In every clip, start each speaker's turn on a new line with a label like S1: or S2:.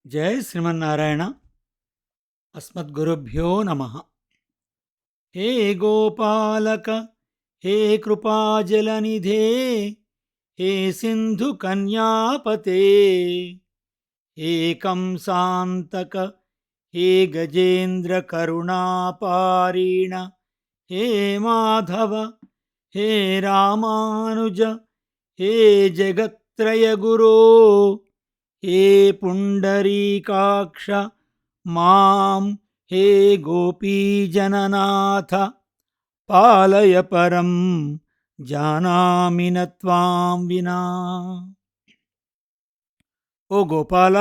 S1: జై శ్రీమన్నారాయణ. అస్మద్గురుభ్యో నమ. హే గోపాలక, హే కృపాజలనిధే, హే సింధు కన్యాపతే, హే కంసాంతక, హే గజేంద్ర కరుణాపారీణ, హే మాధవ, హే రామానుజ, హే జగత్రయ గురో, హే పుండరీకాక్ష, మాం హే గోపీజననాథ, పాలయ పరం జానామి న త్వాం వినా. ఓ గోపాల,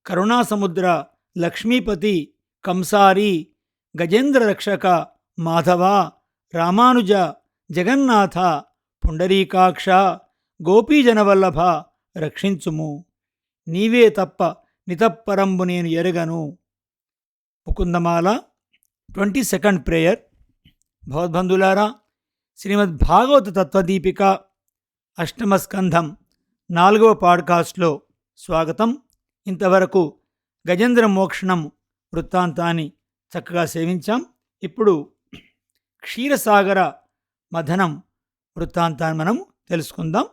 S1: కరుణాసముద్ర, లక్ష్మీపతి, కంసారి, గజేంద్ర రక్షక, మాధవ, రామానుజ, జగన్నాథ, పుండరీకాక్ష, గోపీజనవల్లభ, రక్షించుము. నీవే తప్ప నితప్పరంబు నేను ఎరగను. Mukundamala 22nd prayer. భగవద్బంధులారా, శ్రీమద్ భాగవత తత్వదీపిక 8వ స్కంధం 4వ పాడ్కాస్ట్లో స్వాగతం. ఇంతవరకు గజేంద్ర మోక్షణం వృత్తాంతాన్ని చక్కగా సేవించాం. ఇప్పుడు క్షీరసాగర మథనం వృత్తాంతాన్ని మనం తెలుసుకుందాం.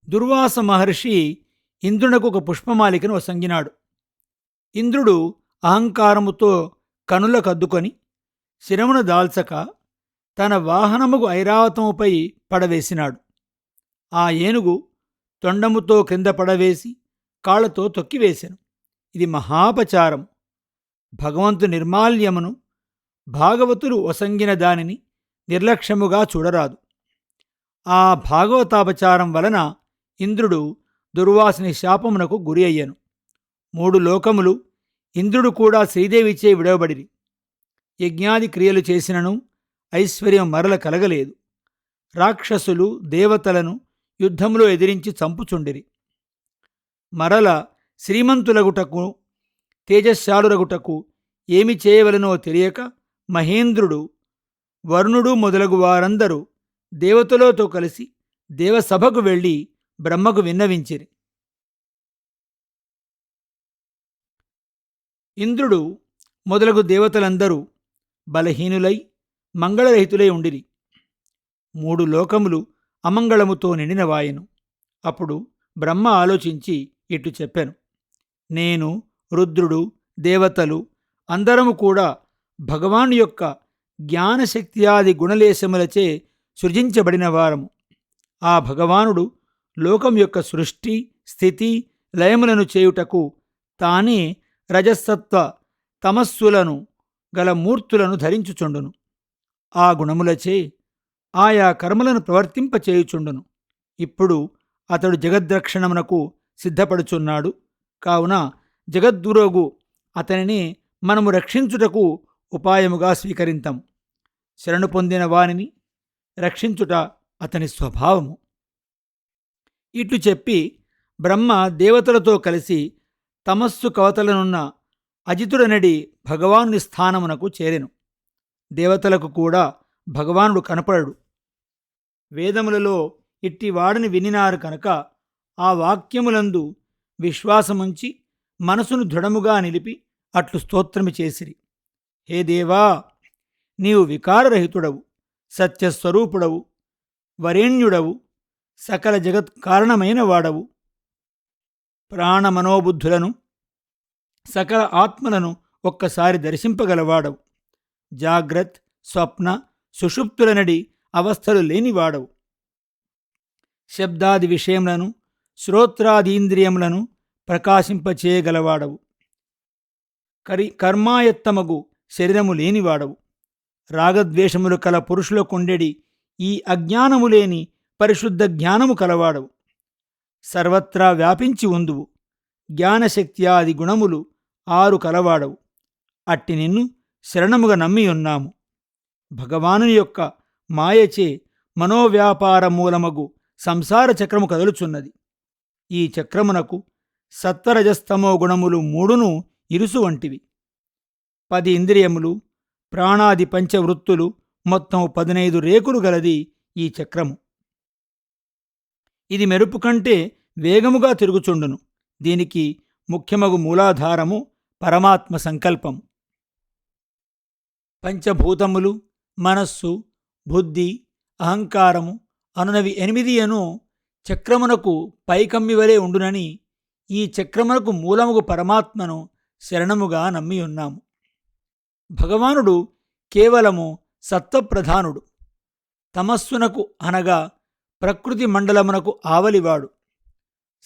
S1: దుర్వాస మహర్షి ఇంద్రునకు ఒక పుష్పమాలికను వసంగినాడు. ఇంద్రుడు అహంకారముతో కనులకద్దుకొని శిరమును దాల్చక తన వాహనముకు ఐరావతముపై పడవేసినాడు. ఆ ఏనుగు తొండముతో క్రింద పడవేసి కాళ్లతో తొక్కివేసెను. ఇది మహాపచారం. భగవంతు నిర్మాల్యమును, భాగవతులు వసంగిన దానిని నిర్లక్ష్యముగా చూడరాదు. ఆ భాగవతాపచారం వలన ఇంద్రుడు దుర్వాసుని శాపమునకు గురి అయ్యను. 3 లోకములు, ఇంద్రుడు కూడా శ్రీదేవిచే విడవబడిరి. యజ్ఞాది క్రియలు చేసినను ఐశ్వర్యం మరల కలగలేదు. రాక్షసులు దేవతలను యుద్ధములో ఎదిరించి చంపుచుండిరి. మరల శ్రీమంతులగుటకు, తేజశ్శాలురగుటకు ఏమి చేయవలనో తెలియక మహేంద్రుడు, వరుణుడు మొదలగు వారందరూ దేవతలతో కలిసి దేవసభకు వెళ్ళి బ్రహ్మకు విన్నవించిరి. ఇంద్రుడు మొదలగు దేవతలందరూ బలహీనులై మంగళరహితులై ఉండిరి. 3 లోకములు అమంగళముతో నిండినవాయెను. అప్పుడు బ్రహ్మ ఆలోచించి ఇట్లు చెప్పెను: నేను, రుద్రుడు, దేవతలు అందరము కూడా భగవాను యొక్క జ్ఞానశక్త్యాది గుణలేశములచే సృజించబడిన వారము. ఆ భగవానుడు లోకం యొక్క సృష్టి, స్థితి, లయములను చేయుటకు తానే రజసత్వ తమస్సులను గల మూర్తులను ధరించుచుండును. ఆ గుణములచే ఆయా కర్మలను ప్రవర్తింపచేయుచుండును. ఇప్పుడు అతడు జగద్రక్షణమునకు సిద్ధపడుచున్నాడు. కావున జగద్గురోగు అతనిని మనము రక్షించుటకు ఉపాయముగా స్వీకరింతం. శరణు పొందిన వానిని రక్షించుట అతని స్వభావము. ఇట్లు చెప్పి బ్రహ్మ దేవతలతో కలిసి తమస్సు కవతలనున్న అజితుడనడి భగవానుని స్థానమునకు చేరెను. దేవతలకు కూడా భగవానుడు కనపడడు. వేదములలో ఇట్టి వాడిని వినినారు కనుక ఆ వాక్యములందు విశ్వాసముంచి మనసును దృఢముగా నిలిపి అట్లు స్తోత్రము చేసిరి. హే దేవా, నీవు వికారరహితుడవు, సత్యస్వరూపుడవు, వరేణ్యుడవు, సకల జగత్ కారణమైన వాడవు. ప్రాణమనోబుద్ధులను, సకల ఆత్మలను ఒక్కసారి దర్శింపగలవాడవు. జాగ్రత్, స్వప్న, సుషుప్తులనడి అవస్థలు లేనివాడవు. శబ్దాది విషయములను, శ్రోత్రాదీంద్రియములను ప్రకాశింపచేయగలవాడవు. కర్మాయత్తమగు శరీరము లేనివాడవు. రాగద్వేషములు కల పురుషులకుండెడి ఈ అజ్ఞానము లేని పరిశుద్ధ జ్ఞానము కలవాడవు. సర్వత్రా వ్యాపించి ఉందువు. జ్ఞానశక్త్యాది గుణములు 6 కలవాడవు. అట్టి నిన్ను శరణముగా నమ్మియున్నాము. భగవానుని యొక్క మాయచే మనోవ్యాపార మూలమగు సంసార చక్రము కదులుచున్నది. ఈ చక్రమునకు సత్వరజస్తమో గుణములు 3ను ఇరుసు వంటివి. 10 ఇంద్రియములు, ప్రాణాది పంచవృత్తులు, మొత్తం 15 రేకులు గలది ఈ చక్రము. ఇది మెరుపు కంటే వేగముగా తిరుగుచుండును. దీనికి ముఖ్యమగు మూలాధారము పరమాత్మ సంకల్పం. పంచభూతములు, మనస్సు, బుద్ధి, అహంకారము అనునవి 8 అను చక్రమునకు పైకమ్మివలే ఉండునని ఈ చక్రమునకు మూలముగు పరమాత్మను శరణముగా నమ్మియున్నాము. భగవానుడు కేవలము సత్వప్రధానుడు. తమస్సునకు అనగా ప్రకృతి మండలమునకు ఆవలివాడు.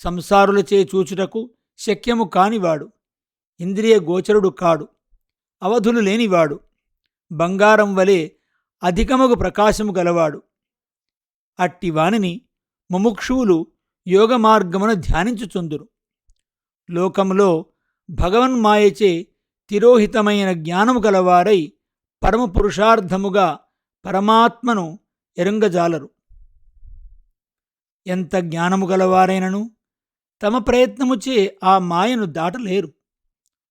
S1: సంసారులచే చూచుటకు శక్యము కానివాడు. ఇంద్రియ గోచరుడు కాడు. అవధులు లేనివాడు. బంగారం వలె అధికమగు ప్రకాశము గలవాడు. అట్టి వానిని ముముక్షువులు యోగమార్గమున ధ్యానించుచుందురు. లోకములో భగవన్మాయచే తిరోహితమైన జ్ఞానము గలవారై పరమపురుషార్థముగా పరమాత్మను ఎరుంగజాలరు. ఎంత జ్ఞానము గలవారైనను తమ ప్రయత్నముచే ఆ మాయను దాటలేరు.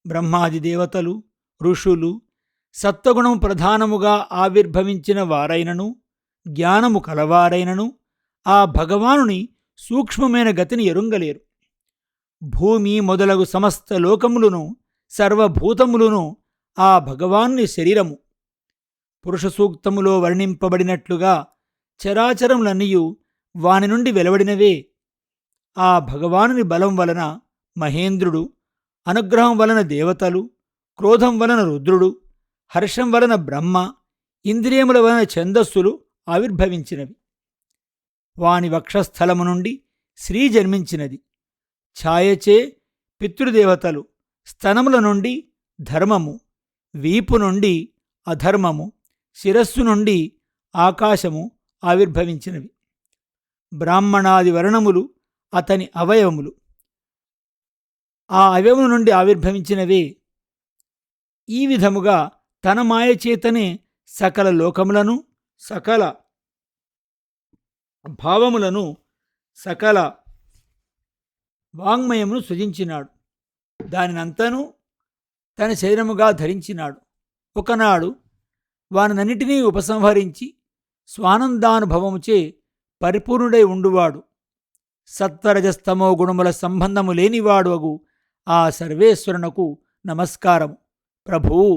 S1: బ్రహ్మాది దేవతలు, ఋషులు సత్వగుణము ప్రధానముగా ఆవిర్భవించిన వారైనను, జ్ఞానము కలవారైనను ఆ భగవానుని సూక్ష్మమైన గతిని ఎరుంగలేరు. భూమి మొదలగు సమస్త లోకములను, సర్వభూతములను ఆ భగవానుని శరీరము. పురుష సూక్తములో వర్ణింపబడినట్లుగా చరాచరములన్నీయు వాని నుండి వెలువడినవే. ఆ భగవానుని బలం వలన మహేంద్రుడు, అనుగ్రహం వలన దేవతలు, క్రోధం వలన రుద్రుడు, హర్షం వలన బ్రహ్మ, ఇంద్రియముల వలన ఛందస్సులు ఆవిర్భవించినవి. వాని వక్షస్థలము నుండి శ్రీ జన్మించినది. ఛాయచే పితృదేవతలు, స్తనముల నుండి ధర్మము, వీపు నుండి అధర్మము, శిరస్సు నుండి ఆకాశము ఆవిర్భవించినవి. బ్రాహ్మణాది వర్ణములు అతని అవయవములు. ఆ అవయవము నుండి ఆవిర్భవించినవే. ఈ విధముగా తన మాయచేతనే సకల లోకములను, సకల భావములను, సకల వాంగ్మయమును సృజించినాడు. దానినంతను తన శరీరముగా ధరించినాడు. ఒకనాడు వానన్నిటినీ ఉపసంహరించి స్వానందానుభవముచే పరిపూర్ణుడై ఉండువాడు. సత్వరజస్తమో గుణముల సంబంధము లేనివాడు అగు ఆ సర్వేశ్వరునకు నమస్కారము. ప్రభువు,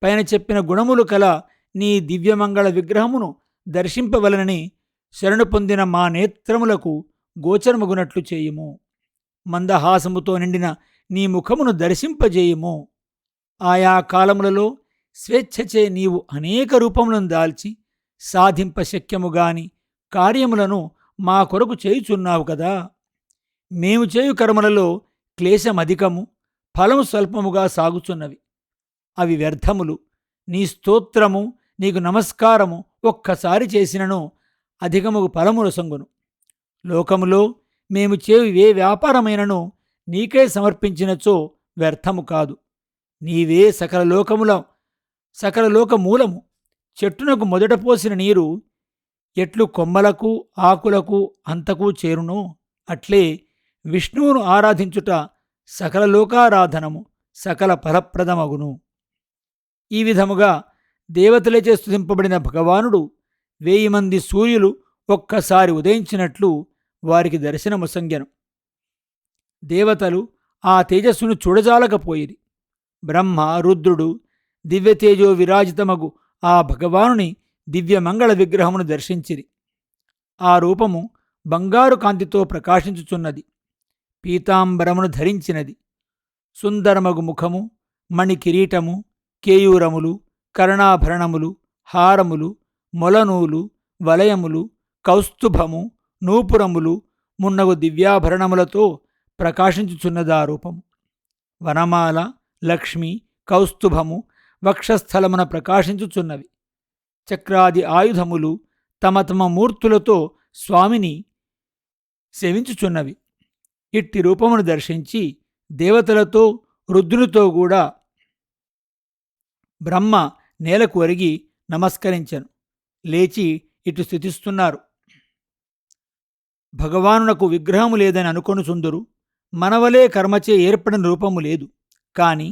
S1: పైన చెప్పిన గుణములు కల నీ దివ్యమంగళ విగ్రహమును దర్శింపవలనని శరణు పొందిన మా నేత్రములకు గోచరమగునట్లు చేయుము. మందహాసముతో నిండిన నీ ముఖమును దర్శింపజేయుము. ఆయా కాలములలో స్వేచ్ఛచే నీవు అనేక రూపములను దాల్చి సాధింపశక్యముగాని కార్యములను మా కొరకు చేయుచున్నావు కదా. మేము చేయు కర్మలలో క్లేశమధికము, ఫలము స్వల్పముగా సాగుచున్నవి. అవి వ్యర్థములు. నీ స్తోత్రము, నీకు నమస్కారము ఒక్కసారి చేసినను అధికముగు ఫలముల సొంగును. లోకములో మేము చేయు ఏ వ్యాపారమైనను నీకే సమర్పించినచో వ్యర్థము కాదు. నీవే సకల లోకమూలము. చెట్టునకు మొదట పోసిన నీరు ఎట్లు కొమ్మలకు, ఆకులకు, అంతకు చేరునో అట్లే విష్ణువును ఆరాధించుట సకల లోకారాధనము, సకల ఫలప్రదమగును. ఈ విధముగా దేవతలచే స్తుతింపబడిన భగవానుడు 1000 మంది సూర్యులు ఒక్కసారి ఉదయించినట్లు వారికి దర్శనముసంగెను. దేవతలు ఆ తేజస్సును చూడజాలకపోయిరి. బ్రహ్మ, రుద్రుడు దివ్యతేజో విరాజితమగు ఆ భగవానుని దివ్యమంగళ విగ్రహమును దర్శించిరి. ఆ రూపము బంగారు కాంతితో ప్రకాశించుచున్నది. పీతాంబరమును ధరించినది. సుందరమగు ముఖము, మణి కిరీటము, కేయూరములు, కర్ణాభరణములు, హారములు, మొలనూలు, వలయములు, కౌస్తుభము, నూపురములు మున్నగు దివ్యాభరణములతో ప్రకాశించుచున్నదా రూపము. వనమాల, లక్ష్మి, కౌస్తుభము వక్షస్థలమున ప్రకాశించుచున్నవి. చక్రాది ఆయుధములు తమ తమ మూర్తులతో స్వామిని సేవించుచున్నవి. ఇట్టి రూపమును దర్శించి దేవతలతో, రుద్రునితో కూడా బ్రహ్మ నేలకు ఒరిగి నమస్కరించెను. లేచి ఇటు స్థుతిస్తున్నారు. భగవానునకు విగ్రహము లేదని అనుకొనుచుందురు. మనవలే కర్మచే ఏర్పడిన రూపము లేదు. కాని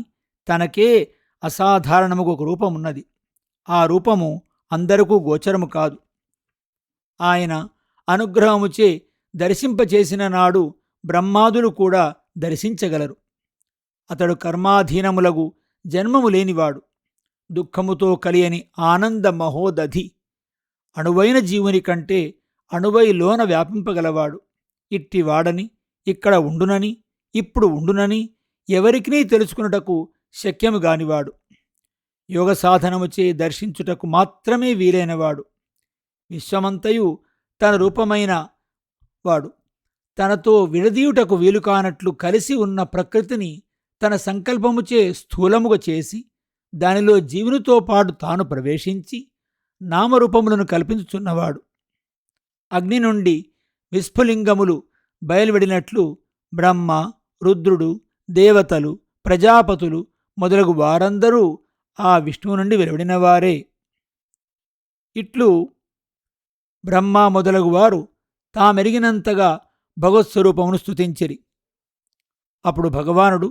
S1: తనకే అసాధారణముగా ఒక రూపమున్నది. ఆ రూపము అందరికీ గోచరము కాదు. ఆయన అనుగ్రహముచే దర్శింపచేసిన నాడు బ్రహ్మాదులు కూడా దర్శించగలరు. అతడు కర్మాధీనములగు జన్మము లేనివాడు, దుఃఖముతో కలియని ఆనంద మహోదధి, అణువైన జీవుని కంటే అణువైలోన వ్యాపింపగలవాడు. ఇట్టివాడని, ఇక్కడ ఉండునని, ఇప్పుడు ఉండునని ఎవరికినీ తెలుసుకున్నటకు శక్యము గానివాడు. యోగ సాధనముచే దర్శించుటకు మాత్రమే వీలైనవాడు. విశ్వమంతయు తన రూపమైన వాడు. తనతో విడదీయుటకు వీలుకానట్లు కలిసి ఉన్న ప్రకృతిని తన సంకల్పముచే స్థూలముగా చేసి దానిలో జీవునితో పాటు తాను ప్రవేశించి నామరూపములను కల్పించుచున్నవాడు. అగ్ని నుండి విస్ఫులింగములు బయలువెడినట్లు బ్రహ్మ, రుద్రుడు, దేవతలు, ప్రజాపతులు మొదలగు వారందరూ ఆ విష్ణువు నుండి వెలువడినవారే. ఇట్లు బ్రహ్మ మొదలగు వారు తామెరిగినంతగా భగవత్స్వరూపమును స్తుతించిరి. అప్పుడు భగవానుడు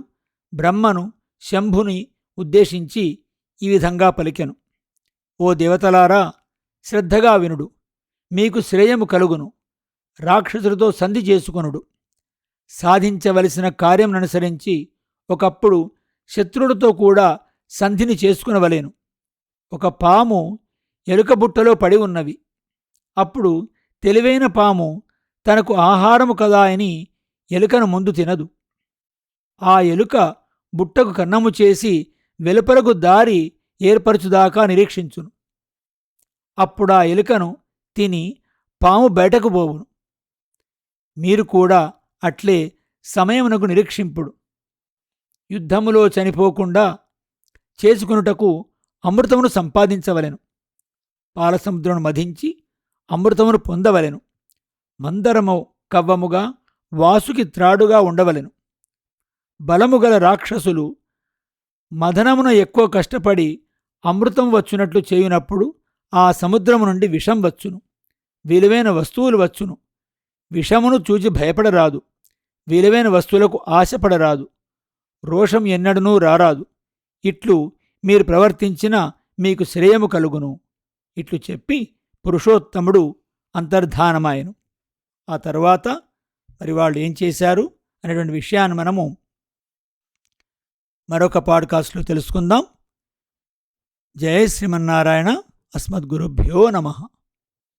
S1: బ్రహ్మను, శంభుని ఉద్దేశించి ఈ విధంగా పలికెను: ఓ దేవతలారా, శ్రద్ధగా వినుడు. మీకు శ్రేయము కలుగును. రాక్షసులతో సంధి చేసుకొనుడు. సాధించవలసిన కార్యముననుసరించి ఒకప్పుడు శత్రువులతో కూడా సంధిని చేసుకునవలేను. ఒక పాము ఎలుకబుట్టలో పడి ఉన్నవి. అప్పుడు తెలివైన పాము తనకు ఆహారము కదా అని ఎలుకను ముందు తినదు. ఆ ఎలుక బుట్టకు కన్నము చేసి వెలుపలకు దారి ఏర్పరచుదాకా నిరీక్షించును. అప్పుడా ఎలుకను తిని పాము బయటకు పోవును. మీరు కూడా అట్లే సమయమునకు నిరీక్షింపుడు. యుద్ధములో చనిపోకుండా చేసుకునుటకు అమృతమును సంపాదించవలెను. పాలసముద్రమును మధించి అమృతమును పొందవలెను. మందరము కవ్వముగా, వాసుకి త్రాడుగా ఉండవలెను. బలముగల రాక్షసులు మదనమున ఎక్కువ కష్టపడి అమృతం వచ్చునట్లు చేయునప్పుడు ఆ సముద్రము నుండి విషం వచ్చును. విలువైన వస్తువులు వచ్చును. విషమును చూచి భయపడరాదు. విలువైన వస్తువులకు ఆశపడరాదు. రోషం ఎన్నడనూ రారాదు. ఇట్లు మీరు ప్రవర్తించినా మీకు శ్రేయము కలుగును. ఇట్లు చెప్పి పురుషోత్తముడు అంతర్ధానమాయను. ఆ తర్వాత మరి వాళ్ళు ఏం చేశారు అనేటువంటి విషయాన్ని మనము మరొక పాడ్కాస్ట్లో తెలుసుకుందాం. జయ శ్రీమన్నారాయణ. అస్మద్గురుభ్యో నమః.